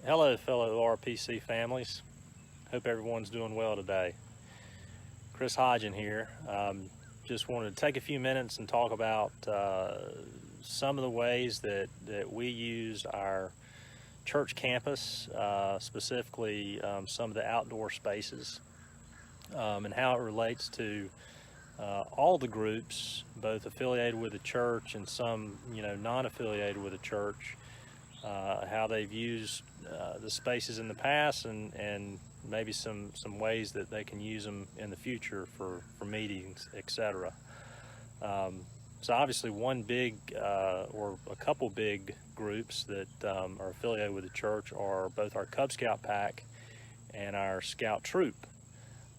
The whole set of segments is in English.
Hello, fellow ORPC families. Hope everyone's doing well today. Chris Hodgen here. Just wanted to take a few minutes and talk about some of the ways that we use our church campus, specifically some of the outdoor spaces, and how it relates to all the groups, both affiliated with the church and some, non-affiliated with the church, how they've used the spaces in the past and maybe some ways that they can use them in the future for meetings, etc. So obviously one big or a couple big groups that are affiliated with the church are both our Cub Scout pack and our Scout troop.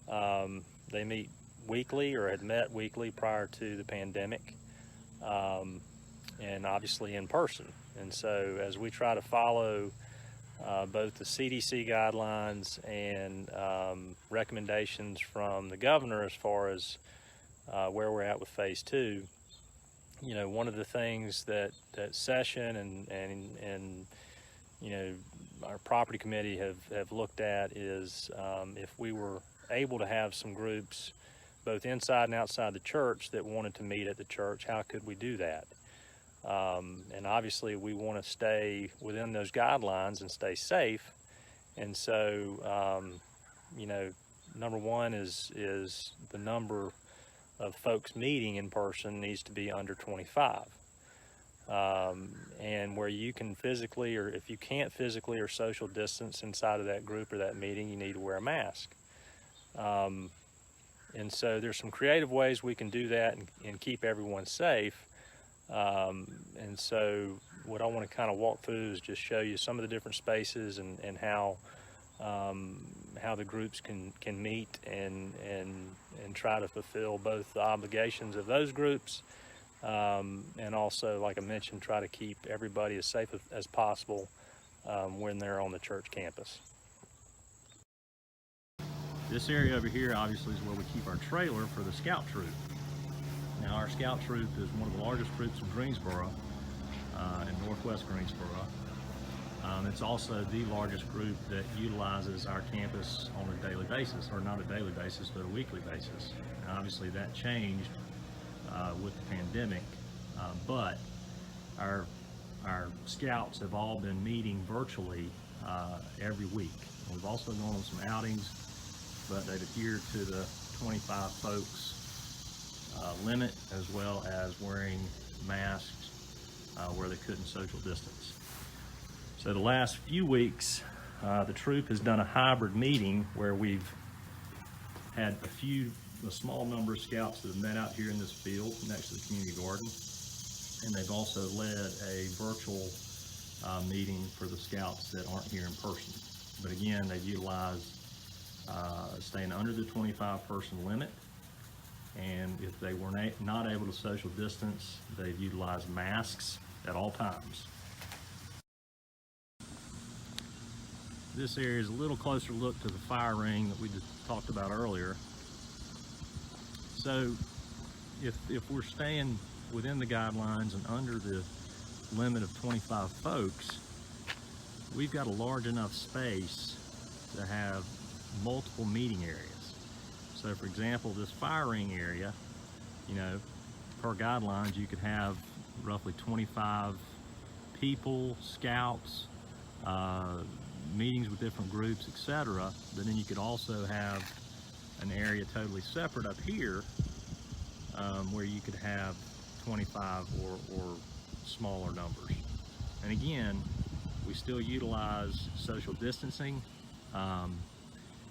They meet weekly or had met weekly prior to the pandemic, and obviously in person. And so as we try to follow both the CDC guidelines and recommendations from the governor as far as where we're at with phase 2, one of the things that session and our property committee have looked at is if we were able to have some groups both inside and outside the church that wanted to meet at the church, how could we do that? And obviously we want to stay within those guidelines and stay safe. And so, number one is the number of folks meeting in person needs to be under 25. And where you can physically, or if you can't physically or social distance inside of that group or that meeting, you need to wear a mask. And so there's some creative ways we can do that and keep everyone safe. And so what I want to kind of walk through is just show you some of the different spaces and how the groups can meet and try to fulfill both the obligations of those groups, and also, like I mentioned, try to keep everybody as safe as possible when they're on the church campus. This area over here obviously is where we keep our trailer for the Scout troop. Now our Scout troop is one of the largest troops in Greensboro, in northwest Greensboro. It's also the largest group that utilizes our campus on a daily basis, or not a daily basis, but a weekly basis. And obviously that changed with the pandemic, but our Scouts have all been meeting virtually every week. We've also gone on some outings, but they've adhered to the 25 folks limit, as well as wearing masks where they couldn't social distance. So the last few weeks, the troop has done a hybrid meeting where we've had a small number of Scouts that have met out here in this field next to the community garden, and they've also led a virtual meeting for the Scouts that aren't here in person. But again, they've utilized staying under the 25 person limit, and if they were not able to social distance, they've utilized masks at all times. This area is a little closer look to the fire ring that we just talked about earlier. So if we're staying within the guidelines and under the limit of 25 folks, we've got a large enough space to have multiple meeting areas. So for example, this fire ring area, per guidelines, you could have roughly 25 people, Scouts, meetings with different groups, etc. But then you could also have an area totally separate up here where you could have 25 or smaller numbers. And again, we still utilize social distancing.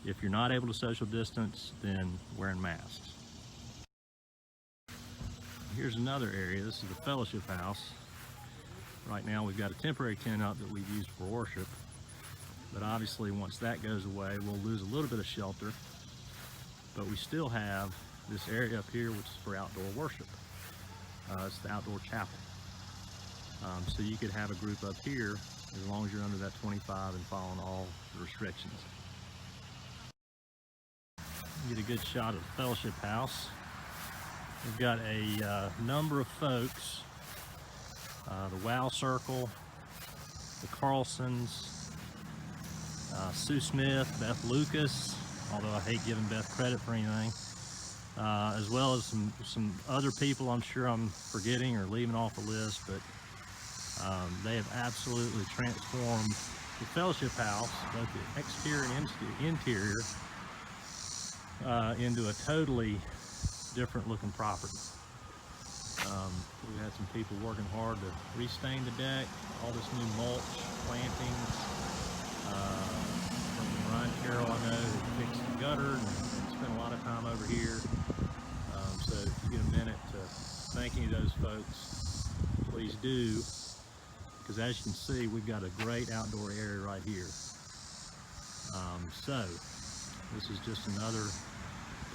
If you're not able to social distance, then wearing masks. Here's another area. This is the fellowship house. Right now we've got a temporary tent up that we've used for worship, but obviously once that goes away, we'll lose a little bit of shelter, but we still have this area up here which is for outdoor worship. It's the outdoor chapel. So you could have a group up here as long as you're under that 25 and following all the restrictions. Get a good shot of the fellowship house. We've got a number of folks, the Wow Circle, the Carlsons, Sue Smith, Beth Lucas, although I hate giving Beth credit for anything, as well as some other people I'm sure I'm forgetting or leaving off the list, but they have absolutely transformed the fellowship house, both the exterior and interior, into a totally different looking property. We've had some people working hard to restain the deck, all this new mulch, plantings. From Ryan Carroll, I know, that fixed the gutter and spent a lot of time over here. So if you get a minute to thank any of those folks, please do, because as you can see, we've got a great outdoor area right here. So this is just another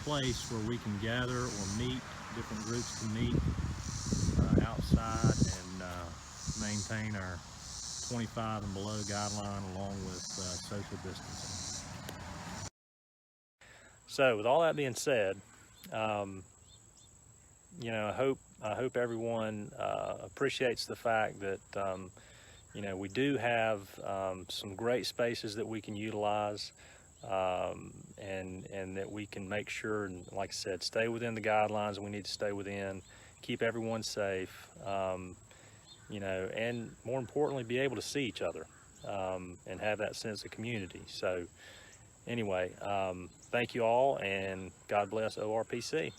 place where we can gather or meet, different groups can meet outside and maintain our 25 and below guideline along with social distancing. So with all that being said, you know, I hope everyone appreciates the fact that you know, we do have some great spaces that we can utilize, and that we can make sure, and like I said, stay within the guidelines that we need to stay within, keep everyone safe, you know, and more importantly, be able to see each other and have that sense of community. So anyway, thank you all, and God bless ORPC.